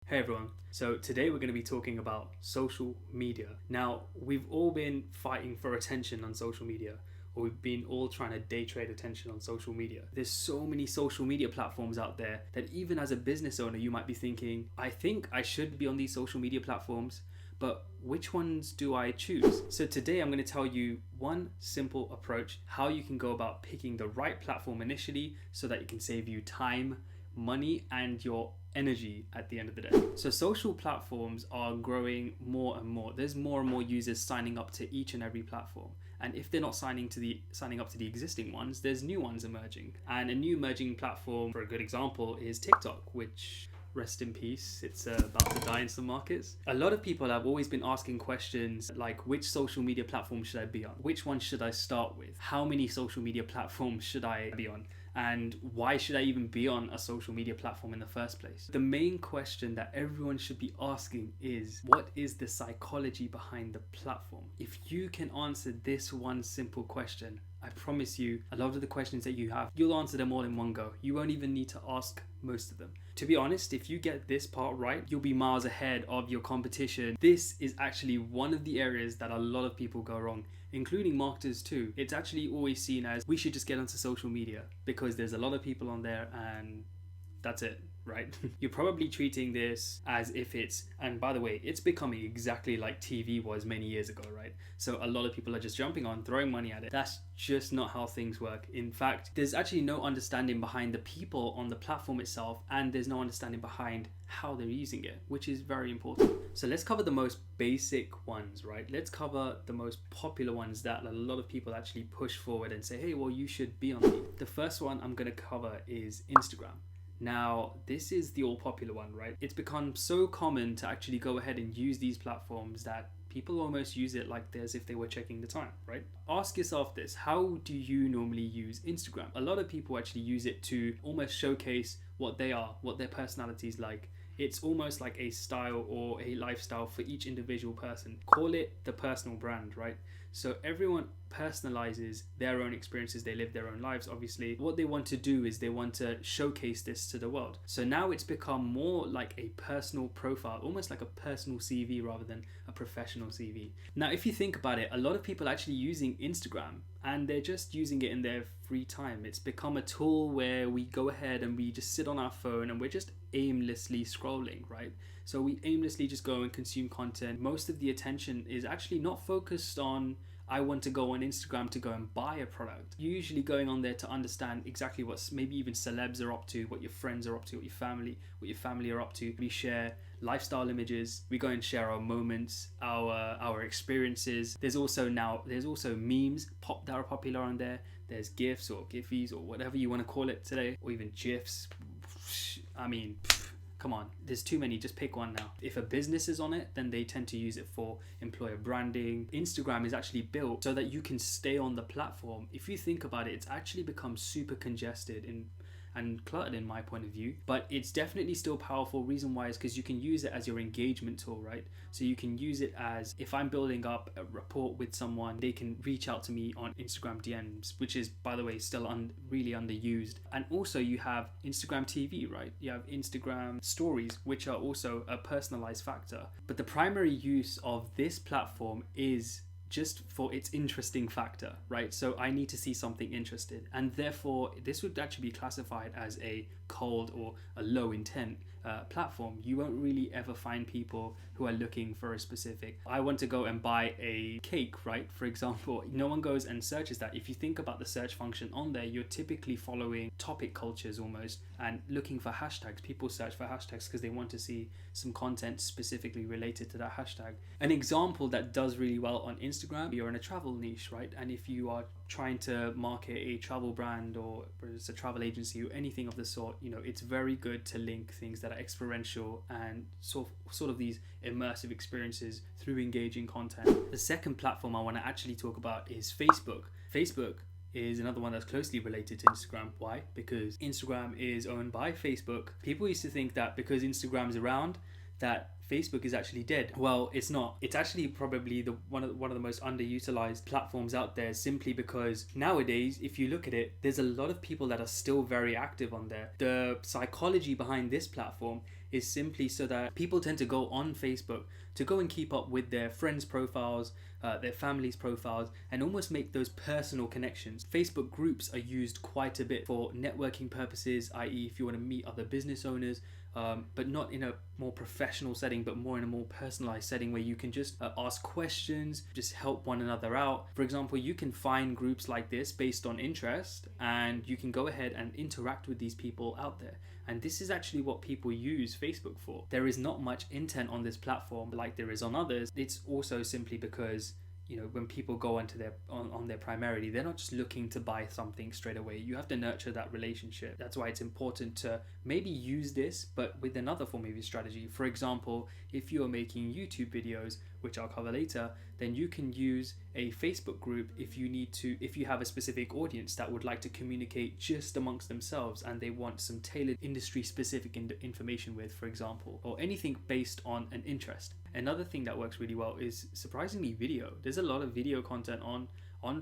Hey everyone. So today we're going to be talking about social media. Now, we've all been fighting for attention on social media, or we've been all trying to day trade attention on social media. There's so many social media platforms out there that even as a business owner, you might be thinking, I think I should be on these social media platforms, but which ones do I choose? So today I'm going to tell you one simple approach, how you can go about picking the right platform initially so that it can save you time, money, and your energy at the end of the day. So social platforms are growing more and more. There's more and more users signing up to each and every platform. And if they're not signing up to the existing ones, there's new ones emerging. And a new emerging platform, for a good example, is TikTok, which, rest in peace, it's about to die in some markets. A lot of people have always been asking questions like, which social media platform should I be on? Which one should I start with? How many social media platforms should I be on? And why should I even be on a social media platform in the first place? The main question that everyone should be asking is, what is the psychology behind the platform? If you can answer this one simple question, I promise you, a lot of the questions that you have, you'll answer them all in one go. You won't even need to ask most of them. To be honest, if you get this part right, you'll be miles ahead of your competition. This is actually one of the areas that a lot of people go wrong, including marketers too. It's actually always seen as, we should just get onto social media because there's a lot of people on there and that's it, right? You're probably treating this as if and by the way, it's becoming exactly like TV was many years ago, right? So a lot of people are just jumping on, throwing money at it. That's just not how things work. In fact, there's actually no understanding behind the people on the platform itself, and there's no understanding behind how they're using it, which is very important. So let's cover the most basic ones, right? Let's cover the most popular ones that a lot of people actually push forward and say, hey, well, you should be on these. The first one I'm going to cover is Instagram. Now, this is the all popular one, right? It's become so common to actually go ahead and use these platforms that people almost use it like as if they were checking the time, right? Ask yourself this, how do you normally use Instagram? A lot of people actually use it to almost showcase what they are, what their personality is like. It's almost like a style or a lifestyle for each individual person. Call it the personal brand, right? So everyone personalizes their own experiences. They live their own lives, obviously. What they want to do is they want to showcase this to the world. So now it's become more like a personal profile, almost like a personal CV rather than a professional CV. Now, if you think about it, a lot of people are actually using Instagram and they're just using it in their free time. It's become a tool where we go ahead and we just sit on our phone and we're just aimlessly scrolling, right? So we aimlessly just go and consume content. Most of the attention is actually not focused on, I want to go on Instagram to go and buy a product. You're usually going on there to understand exactly what maybe even celebs are up to, what your friends are up to, what your family are up to. We share lifestyle images. We go and share our moments, our experiences. There's also memes that are popular on there. There's GIFs or Giphies or whatever you want to call it today, or even GIFs. I mean, come on, there's too many, just pick one now. If a business is on it, then they tend to use it for employer branding. Instagram is actually built so that you can stay on the platform. If you think about it, it's actually become super congested and cluttered in my point of view, but it's definitely still powerful. Reason why is because you can use it as your engagement tool, right? So you can use it as, if I'm building up a rapport with someone, they can reach out to me on Instagram DMs, which is, by the way, still really underused. And also you have Instagram TV, right? You have Instagram stories, which are also a personalized factor. But the primary use of this platform is just for its interesting factor, right? So I need to see something interested, and therefore this would actually be classified as a cold or a low intent platform. You won't really ever find people who are looking for a specific, I want to go and buy a cake, right? For example, no one goes and searches that. If you think about the search function on there, you're typically following topic cultures almost and looking for hashtags. People search for hashtags because they want to see some content specifically related to that hashtag. An example that does really well on Instagram, you're in a travel niche, right? And if you are trying to market a travel brand or it's a travel agency or anything of the sort, it's very good to link things that are experiential and sort of these immersive experiences through engaging content. The second platform I want to actually talk about is Facebook. Facebook is another one that's closely related to Instagram. Why? Because Instagram is owned by Facebook. People used to think that because Instagram's around, that Facebook is actually dead. Well, it's not. It's actually probably one of the most underutilized platforms out there, simply because nowadays, if you look at it, there's a lot of people that are still very active on there. The psychology behind this platform is simply so that people tend to go on Facebook to go and keep up with their friends' profiles, their families' profiles, and almost make those personal connections. Facebook groups are used quite a bit for networking purposes, i.e. if you want to meet other business owners, but not in a more professional setting, but more in a more personalized setting where you can just ask questions, just help one another out. For example, you can find groups like this based on interest, and you can go ahead and interact with these people out there. And this is actually what people use Facebook for. There is not much intent on this platform like there is on others. It's also simply because, you know, when people go onto their on there primarily, they're not just looking to buy something straight away. You have to nurture that relationship. That's why it's important to maybe use this, but with another form of your strategy. For example, if you are making YouTube videos, which I'll cover later, then you can use a Facebook group if you have a specific audience that would like to communicate just amongst themselves and they want some tailored industry specific information with, for example, or anything based on an interest. Another thing that works really well is surprisingly video. There's a lot of video content on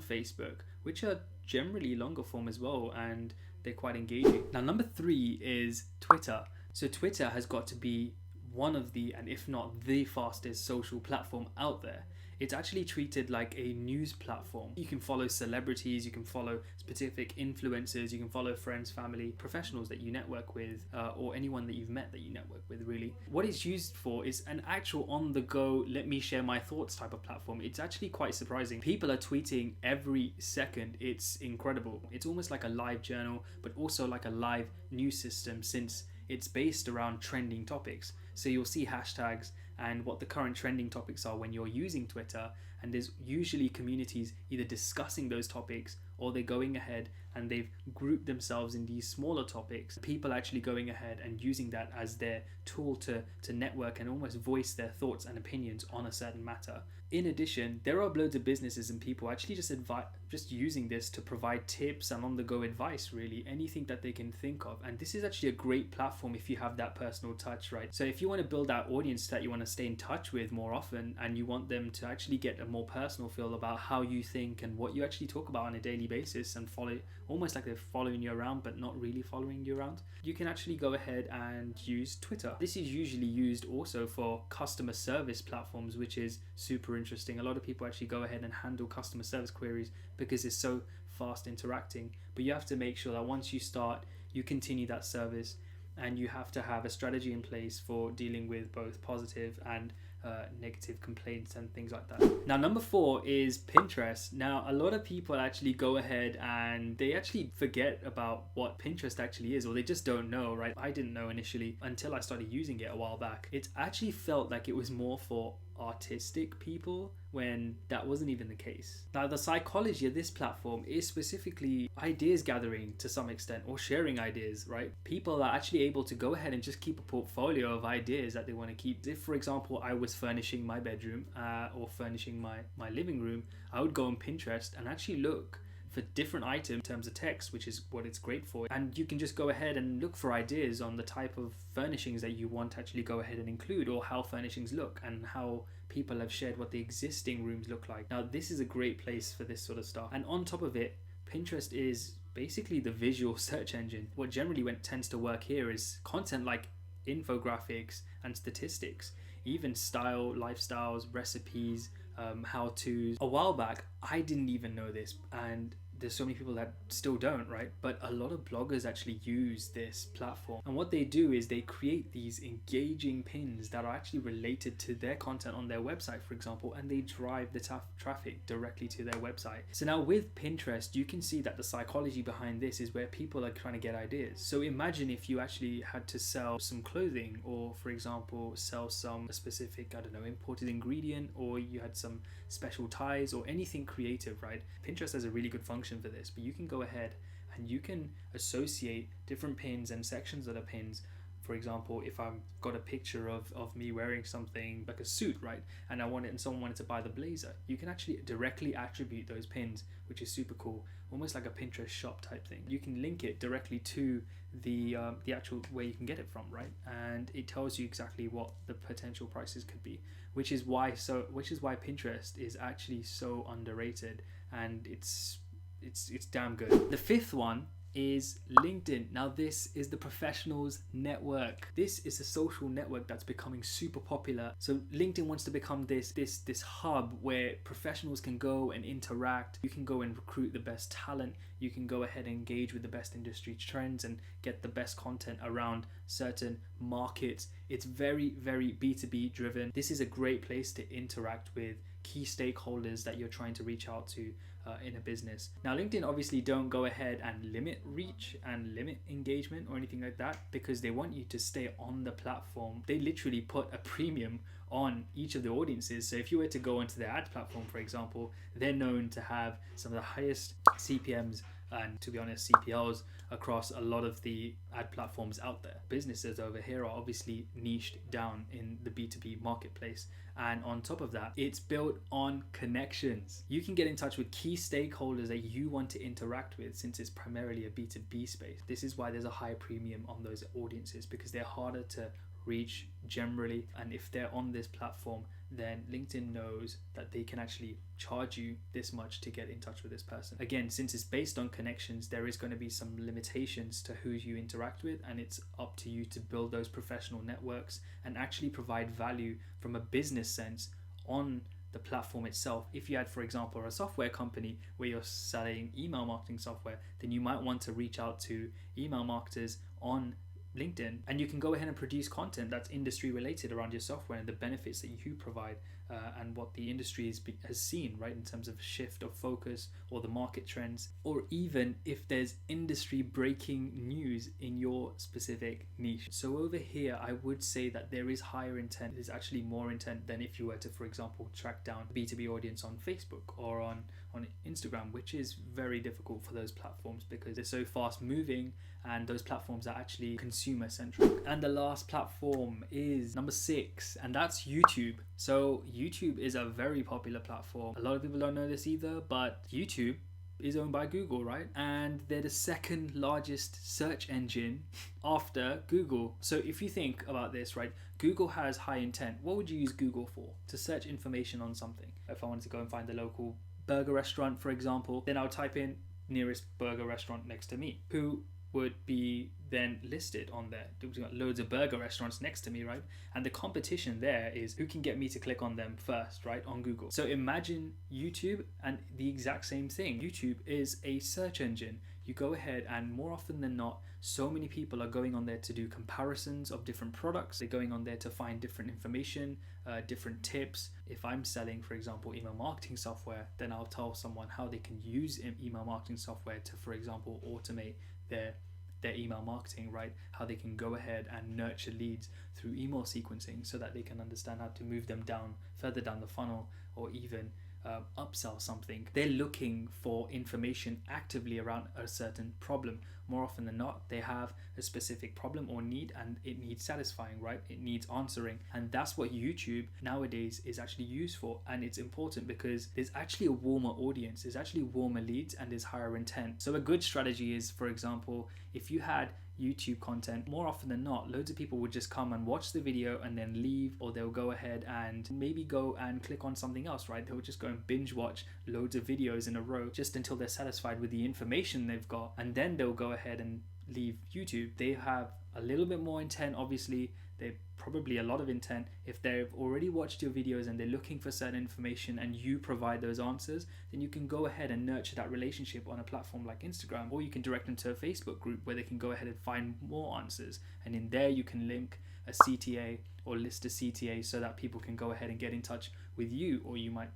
Facebook, which are generally longer form as well, and they're quite engaging. Now, number 3 is Twitter. So Twitter has got to be one of the, and if not the fastest social platform out there. It's actually treated like a news platform. You can follow celebrities, you can follow specific influencers, you can follow friends, family, professionals that you network with, or anyone that you've met that you network with, really. What it's used for is an actual on-the-go, let me share my thoughts type of platform. It's actually quite surprising. People are tweeting every second. It's incredible. It's almost like a live journal, but also like a live news system, since it's based around trending topics. So you'll see hashtags and what the current trending topics are when you're using Twitter, and there's usually communities either discussing those topics or they're going ahead and they've grouped themselves in these smaller topics. People actually going ahead and using that as their tool to network and almost voice their thoughts and opinions on a certain matter. In addition, there are loads of businesses and people actually just using this to provide tips and on-the-go advice, really, anything that they can think of. And this is actually a great platform if you have that personal touch, right? So if you want to build that audience that you want to stay in touch with more often, and you want them to actually get a more personal feel about how you think and what you actually talk about on a daily basis, and follow, almost like they're following you around but not really following you around, you can actually go ahead and use Twitter. This is usually used also for customer service platforms, which is super interesting. A lot of people actually go ahead and handle customer service queries because it's so fast interacting, but you have to make sure that once you start, you continue that service, and you have to have a strategy in place for dealing with both positive and negative complaints and things like that. Now, number 4 is Pinterest. Now, a lot of people actually go ahead and they actually forget about what Pinterest actually is, or they just don't know, right? I didn't know initially until I started using it a while back. It actually felt like it was more for artistic people, when that wasn't even the case. Now, the psychology of this platform is specifically ideas gathering to some extent, or sharing ideas, right? People are actually able to go ahead and just keep a portfolio of ideas that they want to keep. If, for example, I was furnishing my bedroom or furnishing my living room, I would go on Pinterest and actually look for different items in terms of text, which is what it's great for. And you can just go ahead and look for ideas on the type of furnishings that you want to actually go ahead and include, or how furnishings look and how people have shared what the existing rooms look like. Now, this is a great place for this sort of stuff. And on top of it, Pinterest is basically the visual search engine. What generally tends to work here is content like infographics and statistics, even style, lifestyles, recipes, how-tos. A while back, I didn't even know this, and there's so many people that still don't, right? But a lot of bloggers actually use this platform, and what they do is they create these engaging pins that are actually related to their content on their website, for example, and they drive the traffic directly to their website. So now with Pinterest, you can see that the psychology behind this is where people are trying to get ideas. So imagine if you actually had to sell some clothing, or for example sell some specific, I don't know, imported ingredient, or you had some special ties or anything creative, right? Pinterest has a really good function for this, but you can go ahead and you can associate different pins and sections of the pins. For example, if I've got a picture of me wearing something like a suit, right, and someone wanted to buy the blazer, you can actually directly attribute those pins, which is super cool, almost like a Pinterest shop type thing. You can link it directly to the actual where you can get it from, right, and it tells you exactly what the potential prices could be, which is why Pinterest is actually so underrated, and it's damn good. The 5th one is LinkedIn. Now this is the professionals network. This is a social network that's becoming super popular. So LinkedIn wants to become this hub where professionals can go and interact. You can go and recruit the best talent. You can go ahead and engage with the best industry trends and get the best content around certain markets. It's very, very B2B driven. This is a great place to interact with key stakeholders that you're trying to reach out to in a business. Now LinkedIn obviously don't go ahead and limit reach and limit engagement or anything like that, because they want you to stay on the platform. They literally put a premium on each of the audiences. So if you were to go onto their ad platform, for example, they're known to have some of the highest CPMs and, to be honest, CPLs across a lot of the ad platforms out there. Businesses over here are obviously niched down in the B2B marketplace. And on top of that, it's built on connections. You can get in touch with key stakeholders that you want to interact with, since it's primarily a B2B space. This is why there's a high premium on those audiences, because they're harder to reach generally. And if they're on this platform, then LinkedIn knows that they can actually charge you this much to get in touch with this person. Again, since it's based on connections, there is going to be some limitations to who you interact with, and it's up to you to build those professional networks and actually provide value from a business sense on the platform itself. If you had, for example, a software company where you're selling email marketing software, then you might want to reach out to email marketers on LinkedIn, and you can go ahead and produce content that's industry related around your software and the benefits that you provide, and what the industry has seen, right, in terms of shift of focus or the market trends, or even if there's industry breaking news in your specific niche. So over here, I would say that there is higher intent. There's actually more intent than if you were to, for example, track down a B2B audience on Facebook or on Instagram, which is very difficult for those platforms because they're so fast moving and those platforms are actually consumer centric. And the last platform is number 6, and that's YouTube. So YouTube is a very popular platform. A lot of people don't know this either, but YouTube is owned by Google, right? And they're the second largest search engine after Google. So if you think about this, right, Google has high intent. What would you use Google for? To search information on something. If I wanted to go and find the local burger restaurant, for example, then I'll type in nearest burger restaurant next to me, who would be then listed on there. We've got loads of burger restaurants next to me, right? And the competition there is who can get me to click on them first, right, on Google. So imagine YouTube and the exact same thing. YouTube is a search engine. You go ahead and more often than not, so many people are going on there to do comparisons of different products. They're going on there to find different information, different tips. If I'm selling, for example, email marketing software, then I'll tell someone how they can use email marketing software to, for example, automate their email marketing, right? How they can go ahead and nurture leads through email sequencing so that they can understand how to move them down further down the funnel, or even upsell something. They're looking for information actively around a certain problem. More often than not, they have a specific problem or need, and it needs satisfying, right? It needs answering. And that's what YouTube nowadays is actually used for. And it's important because there's actually a warmer audience, there's actually warmer leads, and there's higher intent. So a good strategy is, for example, if you had YouTube content, more often than not, loads of people would just come and watch the video and then leave, or they'll go ahead and maybe go and click on something else, right? They'll just go and binge watch loads of videos in a row just until they're satisfied with the information they've got, and then they'll go ahead and leave YouTube. They have a little bit more intent, obviously. They're probably a lot of intent. If they've already watched your videos and they're looking for certain information and you provide those answers, then you can go ahead and nurture that relationship on a platform like Instagram, or you can direct them to a Facebook group where they can go ahead and find more answers. And in there you can link a CTA or list a CTA so that people can go ahead and get in touch with you, or you might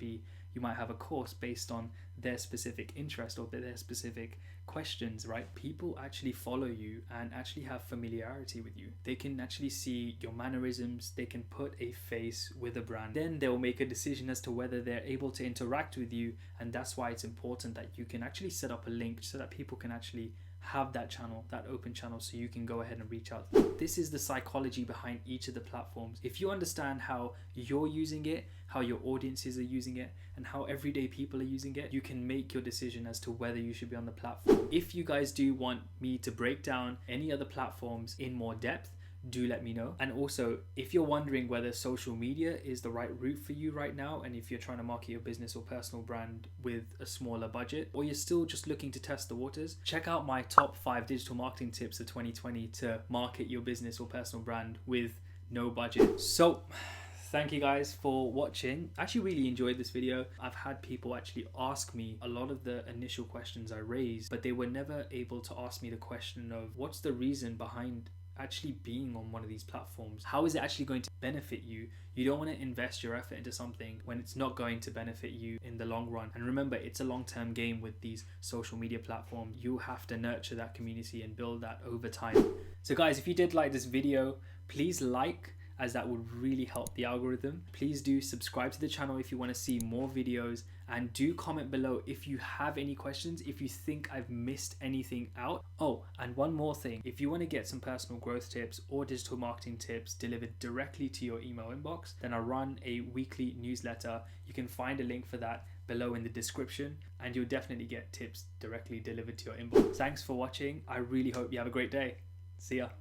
have a course based on their specific interest or their specific questions, right? People actually follow you and actually have familiarity with you. They can actually see your mannerisms. They can put a face with a brand. Then they'll make a decision as to whether they're able to interact with you. And that's why it's important that you can actually set up a link so that people can actually have that channel, that open channel, so you can go ahead and reach out. This is the psychology behind each of the platforms. If you understand how you're using it, how your audiences are using it, and how everyday people are using it, you can make your decision as to whether you should be on the platform. If you guys do want me to break down any other platforms in more depth, do let me know. And also, if you're wondering whether social media is the right route for you right now, and if you're trying to market your business or personal brand with a smaller budget, or you're still just looking to test the waters, check out my top 5 digital marketing tips of 2020 to market your business or personal brand with no budget. So thank you guys for watching. I actually really enjoyed this video. I've had people actually ask me a lot of the initial questions I raised, but they were never able to ask me the question of what's the reason behind actually being on one of these platforms. How is it actually going to benefit you? You don't want to invest your effort into something when it's not going to benefit you in the long run. And remember, it's a long-term game with these social media platforms. You have to nurture that community and build that over time. So guys, if you did like this video, please like, as that would really help the algorithm. Please do subscribe to the channel if you want to see more videos, and do comment below if you have any questions, if you think I've missed anything out. Oh, and one more thing, if you want to get some personal growth tips or digital marketing tips delivered directly to your email inbox, then I run a weekly newsletter. You can find a link for that below in the description, and you'll definitely get tips directly delivered to your inbox. Thanks for watching. I really hope you have a great day. See ya.